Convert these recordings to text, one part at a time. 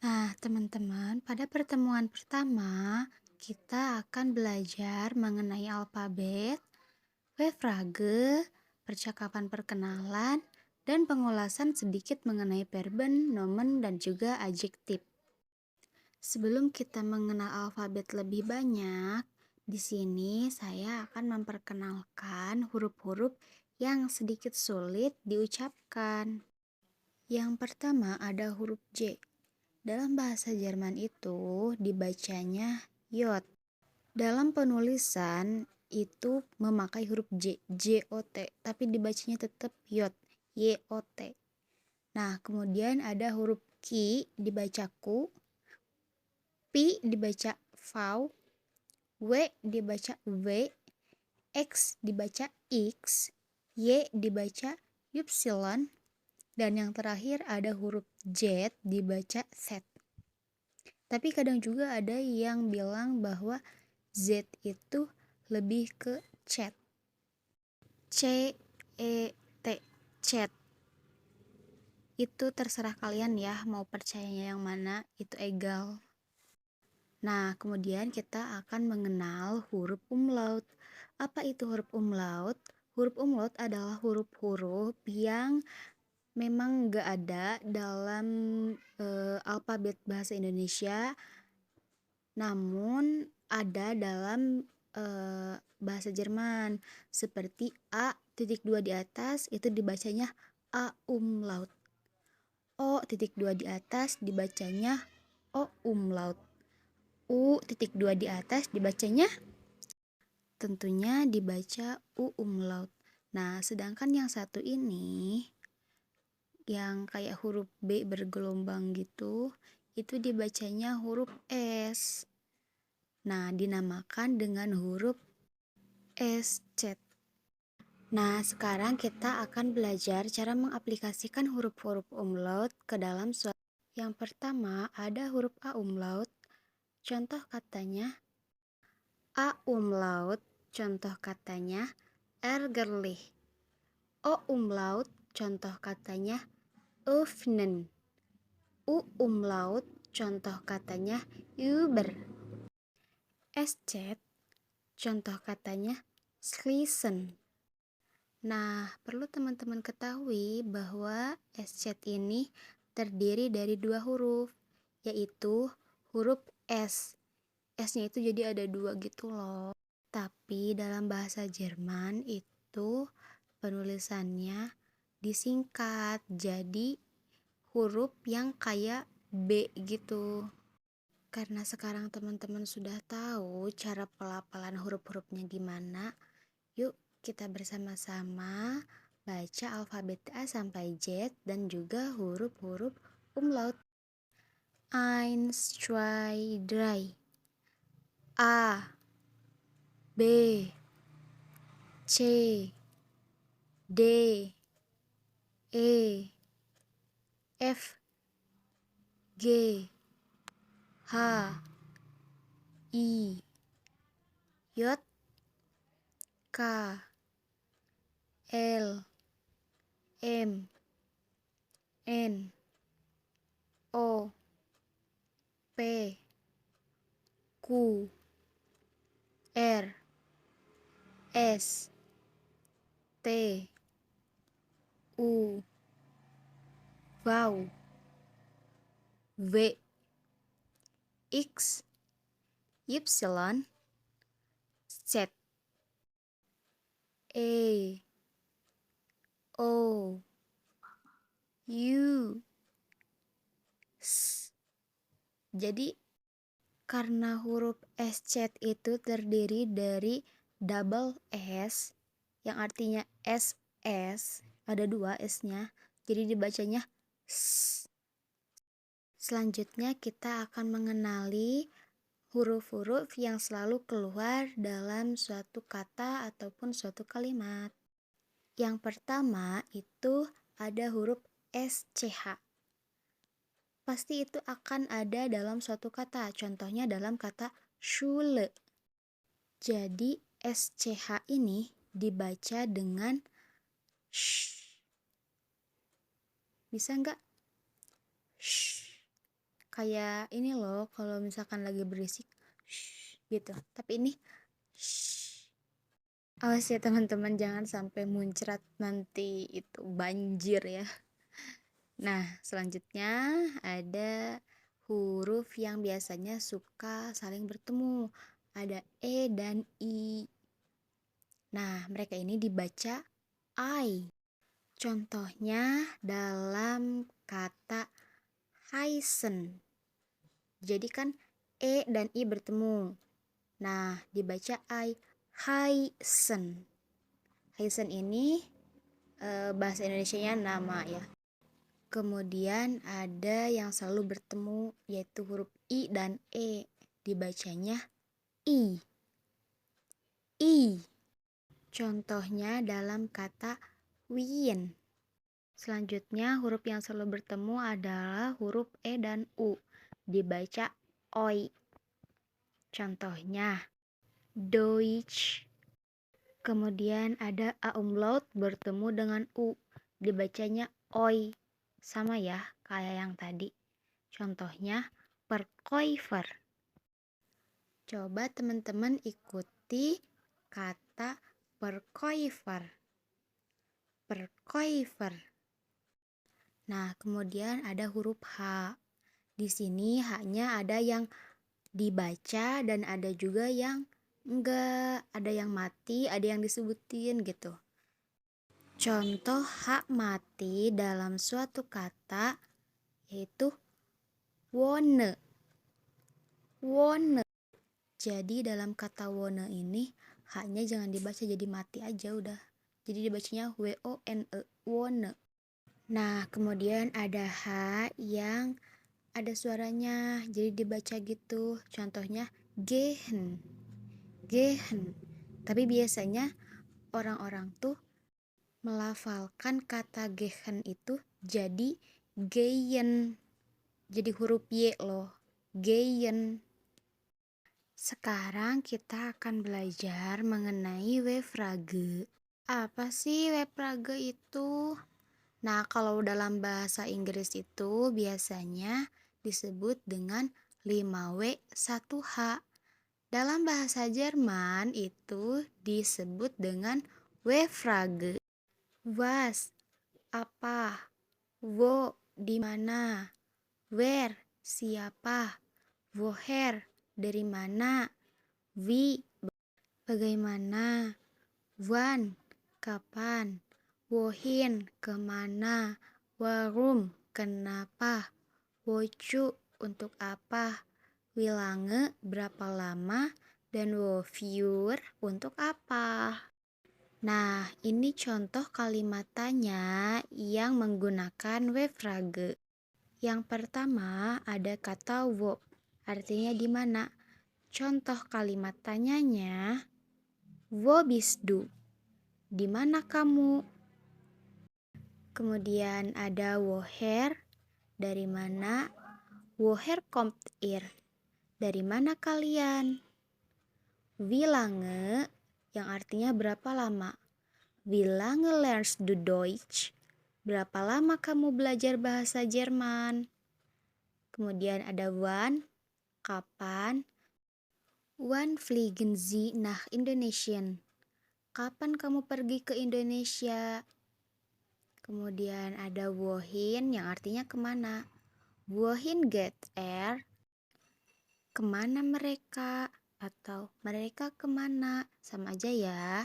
Nah, teman-teman, pada pertemuan pertama, kita akan belajar mengenai alfabet, phrase, percakapan perkenalan, dan pengulasan sedikit mengenai verben, nomen, dan juga adjektif. Sebelum kita mengenal alfabet lebih banyak, di sini saya akan memperkenalkan huruf-huruf yang sedikit sulit diucapkan. Yang pertama ada huruf J. Dalam bahasa Jerman itu dibacanya J. Dalam penulisan itu memakai huruf J, J-O-T, tapi dibacanya tetap J, Y-O-T. Nah, kemudian ada huruf Q dibaca Ku, P dibaca V, W dibaca V, X dibaca X, Y dibaca Y, dan yang terakhir ada huruf Z dibaca Z. Tapi kadang juga ada yang bilang bahwa Z itu lebih ke chat. C-E-T, chat. Itu terserah kalian ya, mau percayanya yang mana, itu egal. Nah, kemudian kita akan mengenal huruf umlaut. Apa itu huruf umlaut? Huruf umlaut adalah huruf-huruf yang memang gak ada dalam alfabet bahasa Indonesia, namun ada dalam bahasa Jerman, seperti A titik dua di atas itu dibacanya A umlaut, O titik dua di atas dibacanya O umlaut, U titik dua di atas dibacanya tentunya dibaca U umlaut. Nah, sedangkan yang satu ini yang kayak huruf B bergelombang gitu, itu dibacanya huruf S. Nah, dinamakan dengan huruf S cet. Nah, sekarang kita akan belajar cara mengaplikasikan huruf-huruf umlaut ke dalam suatu. Yang pertama ada huruf A umlaut. Contoh katanya A umlaut, contoh katanya ärgerlich. O umlaut, contoh katanya öffnen. U umlaut, contoh katanya über. S cet, contoh katanya schließen. Nah, perlu teman-teman ketahui bahwa S-cet ini terdiri dari dua huruf, yaitu huruf S. S-nya itu jadi ada dua gitu loh. Tapi dalam bahasa Jerman itu penulisannya disingkat, jadi huruf yang kayak B gitu. Karena sekarang teman-teman sudah tahu cara pelafalan huruf-hurufnya gimana, yuk kita bersama-sama baca alfabet A sampai Z dan juga huruf-huruf umlaut. Eins, zwei, drei. A, B, C, D, E, F, G, H, I, J, K, L, M, N, O, P, Q, R, S, T, U, V, W, X, Y, Z, E, O, U, S. Jadi karena huruf S-cet itu terdiri dari double S yang artinya SS, ada dua S-nya, jadi dibacanya S. Selanjutnya kita akan mengenali huruf-huruf yang selalu keluar dalam suatu kata ataupun suatu kalimat. Yang pertama itu ada huruf SCH. Pasti itu akan ada dalam suatu kata, contohnya dalam kata Schule. Jadi SCH ini dibaca dengan sh. Bisa nggak? Sh. Kayak ini loh, kalau misalkan lagi berisik, shh, gitu. Tapi ini, shh. Awas ya teman-teman, jangan sampai muncrat nanti itu banjir ya. Nah, selanjutnya ada huruf yang biasanya suka saling bertemu. Ada E dan I. Nah, mereka ini dibaca I. Contohnya dalam kata Hysen. Jadi kan E dan I bertemu. Nah, dibaca I. Hysen. Hysen ini bahasa Indonesianya nama ya. Kemudian ada yang selalu bertemu yaitu huruf I dan E. Dibacanya I. I. Contohnya dalam kata wien. Selanjutnya huruf yang selalu bertemu adalah huruf E dan U. Dibaca OI. Contohnya Deutsch. Kemudian ada A umlaut bertemu dengan U. Dibacanya OI. Sama ya kayak yang tadi. Contohnya Verkäufer. Coba teman-teman ikuti kata Verkäufer. Verkäufer. Nah, kemudian ada huruf H. Di sini H-nya ada yang dibaca dan ada juga yang enggak, ada yang mati, ada yang disebutin gitu. Contoh H mati dalam suatu kata yaitu wone. Wone. Jadi dalam kata wone ini H-nya jangan dibaca jadi mati aja udah. Jadi dibacanya W-O-N-E, wone. Nah, kemudian ada H yang ada suaranya, jadi dibaca gitu. Contohnya gehen. Gehen. Tapi biasanya orang-orang tuh melafalkan kata gehen itu jadi geyen. Jadi huruf Y loh. Geyen. Sekarang kita akan belajar mengenai Wefrage. Apa sih Wefrage itu? Nah, kalau dalam bahasa Inggris itu biasanya disebut dengan 5W 1H. Dalam bahasa Jerman itu disebut dengan W-Frage. Was, apa? Wo, di mana? Where, siapa? Woher, dari mana? Wie, bagaimana? Wann, kapan? Wohin, kemana? Warum, kenapa? Wozu, untuk apa? Wie lange, berapa lama? Dan wofür, untuk apa? Nah, ini contoh kalimat tanya yang menggunakan W-Frage. Yang pertama ada kata wo, artinya di mana? Contoh kalimat tanyanya, wo bist du? Di mana kamu? Kemudian ada woher, dari mana? Woher kommt ihr? Dari mana kalian? Wie lange, yang artinya berapa lama? Wie lange lernst du Deutsch? Berapa lama kamu belajar bahasa Jerman? Kemudian ada wann, kapan? Wann fliegen Sie nach Indonesia? Kapan kamu pergi ke Indonesia? Kemudian ada wohin yang artinya kemana? Wohin geht er? Kemana mereka? Atau mereka kemana? Sama aja ya.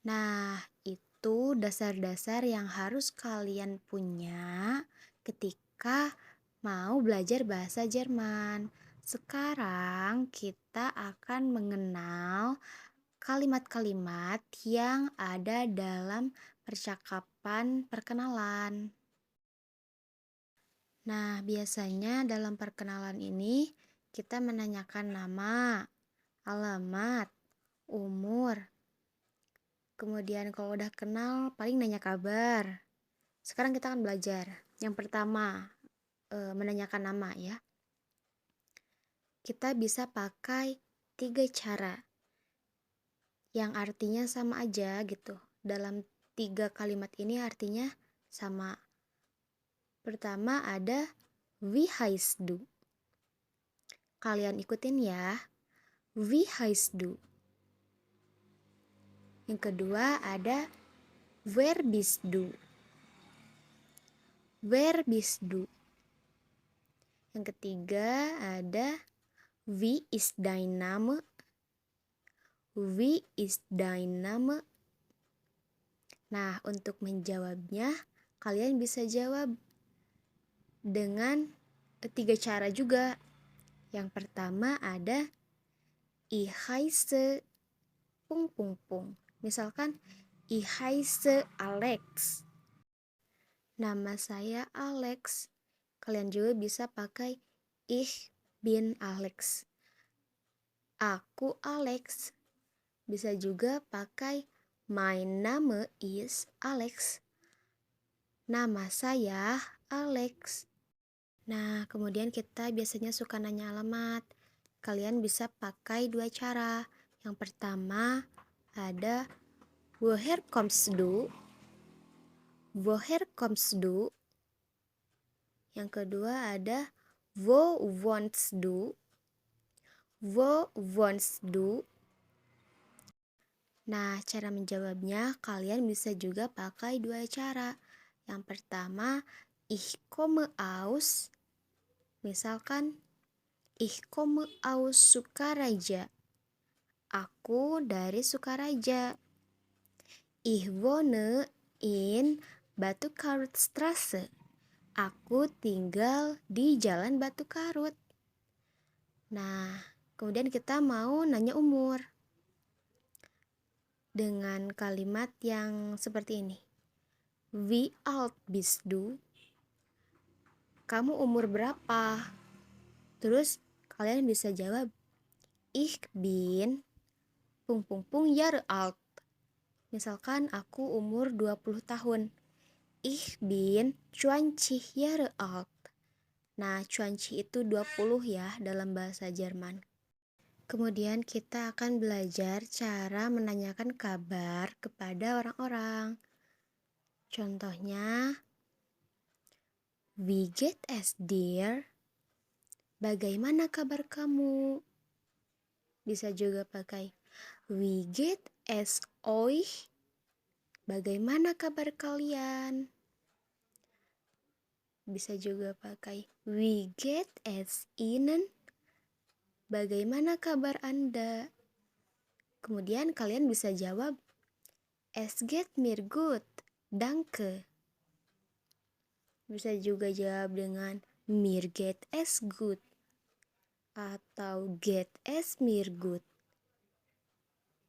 Nah, itu dasar-dasar yang harus kalian punya ketika mau belajar bahasa Jerman. Sekarang kita akan mengenal kalimat-kalimat yang ada dalam percakapan perkenalan. Nah, biasanya dalam perkenalan ini kita menanyakan nama, alamat, umur. Kemudian kalau udah kenal paling nanya kabar. Sekarang kita akan belajar. Yang pertama, menanyakan nama ya. Kita bisa pakai 3 cara yang artinya sama aja gitu. Dalam 3 kalimat ini artinya sama. Pertama ada wie heißt du? Kalian ikutin ya. Wie heißt du? Yang kedua ada wer bist du? Wer bist du? Yang ketiga ada wie ist dein Name? Wie ist dein Name? Nah, untuk menjawabnya, kalian bisa jawab dengan 3 cara juga. Yang pertama ada ich heiße pung pung pung. Misalkan ich heiße Alex. Nama saya Alex. Kalian juga bisa pakai ich bin Alex. Aku Alex. Bisa juga pakai mein Name is Alex. Nama saya Alex. Nah, kemudian kita biasanya suka nanya alamat. Kalian bisa pakai 2 cara. Yang pertama ada woher kommst du? Woher kommst du? Yang kedua ada wo wohnst du? Wo wohnst du? Nah, cara menjawabnya kalian bisa juga pakai 2 cara. Yang pertama, ich komme aus. Misalkan, ich komme aus Sukaraja. Aku dari Sukaraja. Ich wohne in Batu Karut Straße. Aku tinggal di Jalan Batu Karut. Nah, kemudian kita mau nanya umur dengan kalimat yang seperti ini. Wie alt bist du? Kamu umur berapa? Terus kalian bisa jawab, ich bin pung pung pung Jahre alt. Misalkan aku umur 20 tahun. Ich bin 20 Jahre alt. Nah, 20 itu 20 ya dalam bahasa Jerman. Kemudian kita akan belajar cara menanyakan kabar kepada orang-orang. Contohnya, wie geht es dir? Bagaimana kabar kamu? Bisa juga pakai wie geht es euch? Bagaimana kabar kalian? Bisa juga pakai wie geht es Ihnen? Bagaimana kabar Anda? Kemudian kalian bisa jawab es geht mir gut, danke. Bisa juga jawab dengan mir geht es gut atau geht es mir gut.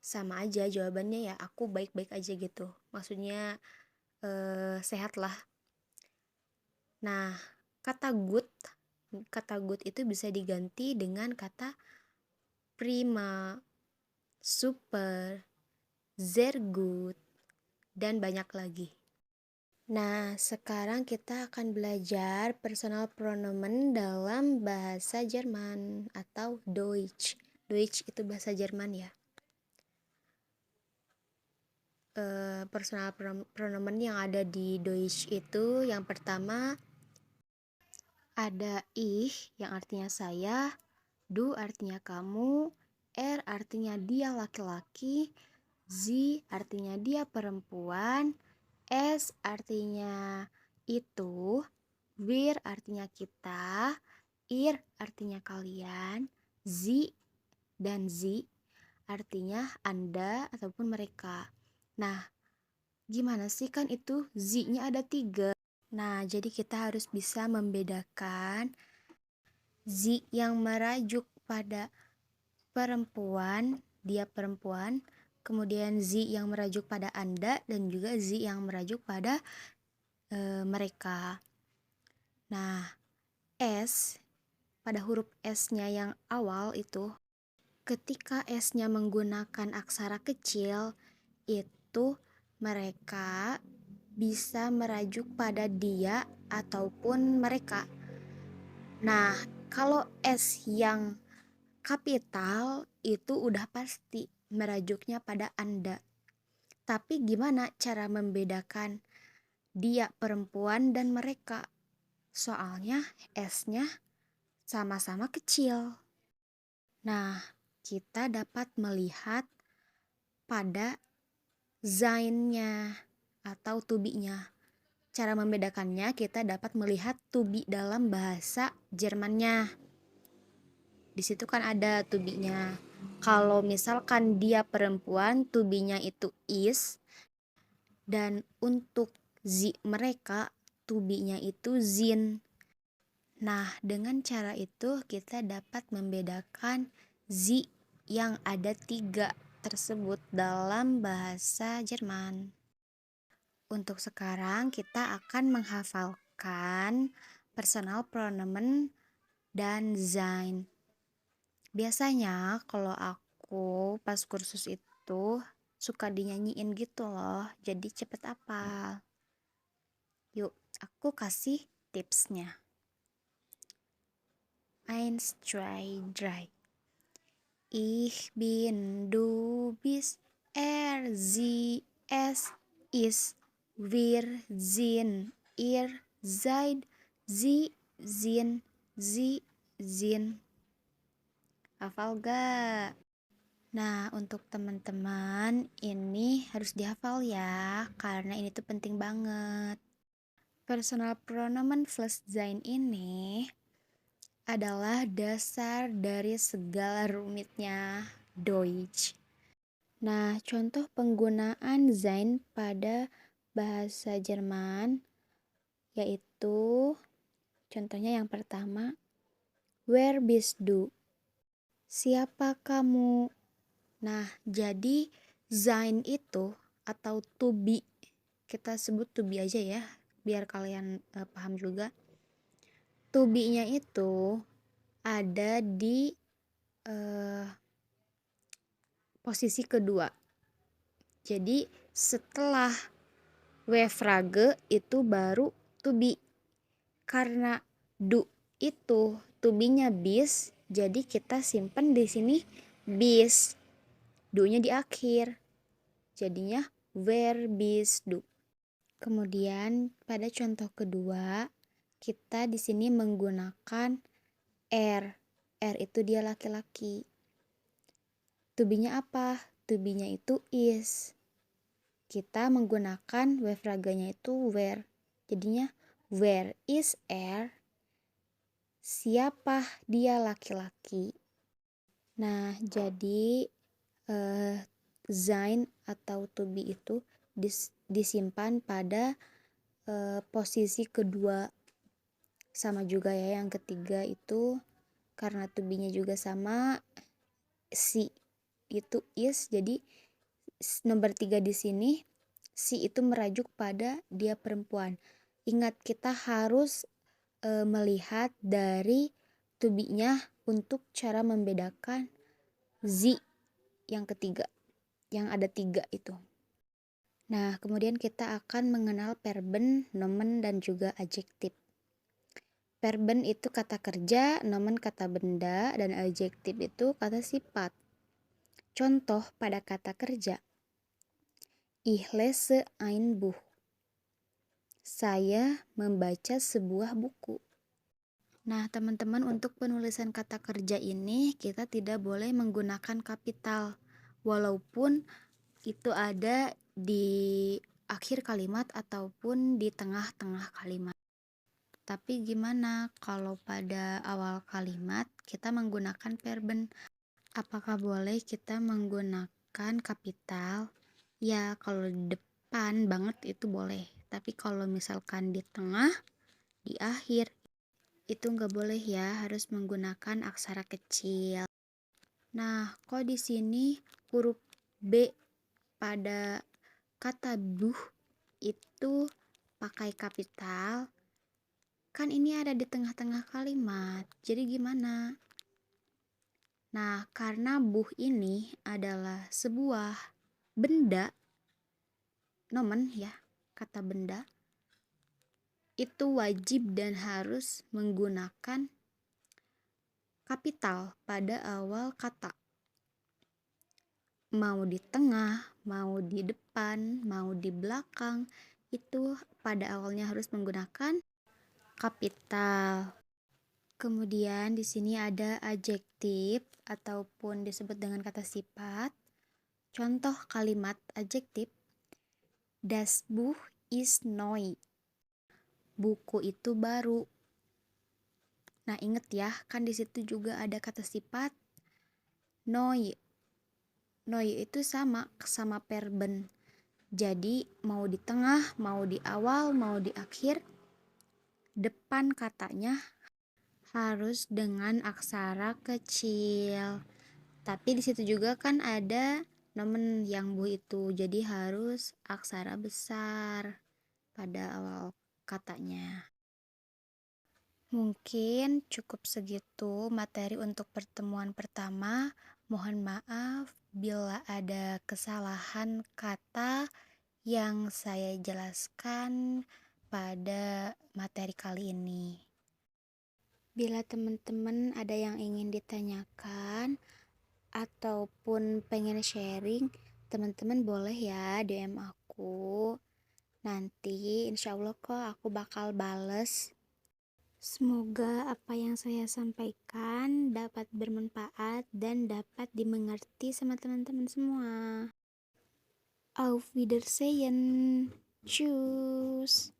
Sama aja jawabannya ya, aku baik-baik aja gitu. Maksudnya sehat lah. Nah, kata good itu bisa diganti dengan kata prima, super, sehr gut, dan banyak lagi. Nah, sekarang kita akan belajar personal pronomen dalam bahasa Jerman atau Deutsch. Deutsch itu bahasa Jerman ya. Personal pronomen yang ada di Deutsch itu yang pertama ada ich yang artinya saya, du artinya kamu, er artinya dia laki-laki, sie artinya dia perempuan, es artinya itu, wir artinya kita, ihr artinya kalian, sie dan sie artinya Anda ataupun mereka. Nah, gimana sih, kan itu sie-nya ada 3. Nah, jadi kita harus bisa membedakan sie yang merujuk pada perempuan, dia perempuan, kemudian sie yang merujuk pada Anda, dan juga sie yang merujuk pada mereka. Nah, S pada huruf S-nya yang awal itu, ketika S-nya menggunakan aksara kecil, itu mereka bisa merujuk pada dia ataupun mereka. Nah, kalau S yang kapital itu udah pasti merujuknya pada Anda. Tapi gimana cara membedakan dia perempuan dan mereka? Soalnya S-nya sama-sama kecil. Nah, kita dapat melihat pada zainnya atau tubinya. Cara membedakannya kita dapat melihat tubi dalam bahasa Jermannya. Di situ kan ada tubinya. Kalau misalkan dia perempuan, tubinya itu is, dan untuk zi mereka tubinya itu zin. Nah, dengan cara itu kita dapat membedakan zi yang ada 3 tersebut dalam bahasa Jerman. Untuk sekarang kita akan menghafalkan personal pronoun dan sein. Biasanya kalau aku pas kursus itu suka dinyanyiin gitu loh, jadi cepet apal. Yuk, aku kasih tipsnya. Eins, zwei, drei. Ich bin, du bist, sie, es ist, wir sind, ihr seid, sie sind, sie sind. Hafal gak? Nah, untuk teman-teman ini harus dihafal ya, karena ini tuh penting banget. Personal pronoun plus sein ini adalah dasar dari segala rumitnya Deutsch. Nah, contoh penggunaan sein pada bahasa Jerman yaitu contohnya yang pertama, where bist du? Siapa kamu? Nah, jadi sein itu atau to be, kita sebut to be aja ya, biar kalian paham juga. To be-nya itu ada di posisi kedua. Jadi setelah we-frage itu baru to be. Karena du itu to be-nya bis, jadi kita simpen di sini bis. Du-nya di akhir. Jadinya where bis du. Kemudian pada contoh kedua, kita di sini menggunakan R. R itu dia laki-laki. To be-nya apa? To be-nya itu is. Kita menggunakan we-frage-nya itu where. Jadinya where is R? Siapa dia laki-laki? Nah, jadi sein atau to be itu disimpan pada posisi kedua. Sama juga ya yang ketiga itu karena to be-nya juga sama, si itu is, jadi nomor 3 di sini si itu merajuk pada dia perempuan. Ingat, kita harus melihat dari to be-nya untuk cara membedakan zi yang ketiga, yang ada 3 itu. Nah, kemudian kita akan mengenal verben, nomen, dan juga adjektif. Verben itu kata kerja, nomen kata benda, dan adjektif itu kata sifat. Contoh pada kata kerja. Ich lese ein Buch. Saya membaca sebuah buku. Nah, teman-teman, untuk penulisan kata kerja ini kita tidak boleh menggunakan kapital. Walaupun itu ada di akhir kalimat ataupun di tengah-tengah kalimat. Tapi gimana kalau pada awal kalimat kita menggunakan verben? Apakah boleh kita menggunakan kapital? Ya, kalau di depan banget itu boleh. Tapi kalau misalkan di tengah, di akhir, itu nggak boleh ya, harus menggunakan aksara kecil. Nah, kok di sini huruf B pada kata buh itu pakai kapital? Kan ini ada di tengah-tengah kalimat. Jadi gimana? Nah, karena buh ini adalah sebuah benda, nomen ya, kata benda, itu wajib dan harus menggunakan kapital pada awal kata. Mau di tengah, mau di depan, mau di belakang, itu pada awalnya harus menggunakan kapital. Kemudian di sini ada adjektif ataupun disebut dengan kata sifat. Contoh kalimat adjektif, das Buch ist neu. Buku itu baru. Nah, inget ya, kan di situ juga ada kata sifat neu. Neu itu sama verben. Jadi, mau di tengah, mau di awal, mau di akhir, depan katanya harus dengan aksara kecil. Tapi di situ juga kan ada nomen yang bu itu, jadi harus aksara besar pada awal katanya. Mungkin cukup segitu materi untuk pertemuan pertama. Mohon maaf bila ada kesalahan kata yang saya jelaskan pada materi kali ini. Bila teman-teman ada yang ingin ditanyakan ataupun pengen sharing, teman-teman boleh ya DM aku. Nanti insya Allah kok aku bakal bales. Semoga apa yang saya sampaikan dapat bermanfaat dan dapat dimengerti sama teman-teman semua. Auf Wiedersehen. Tschüss.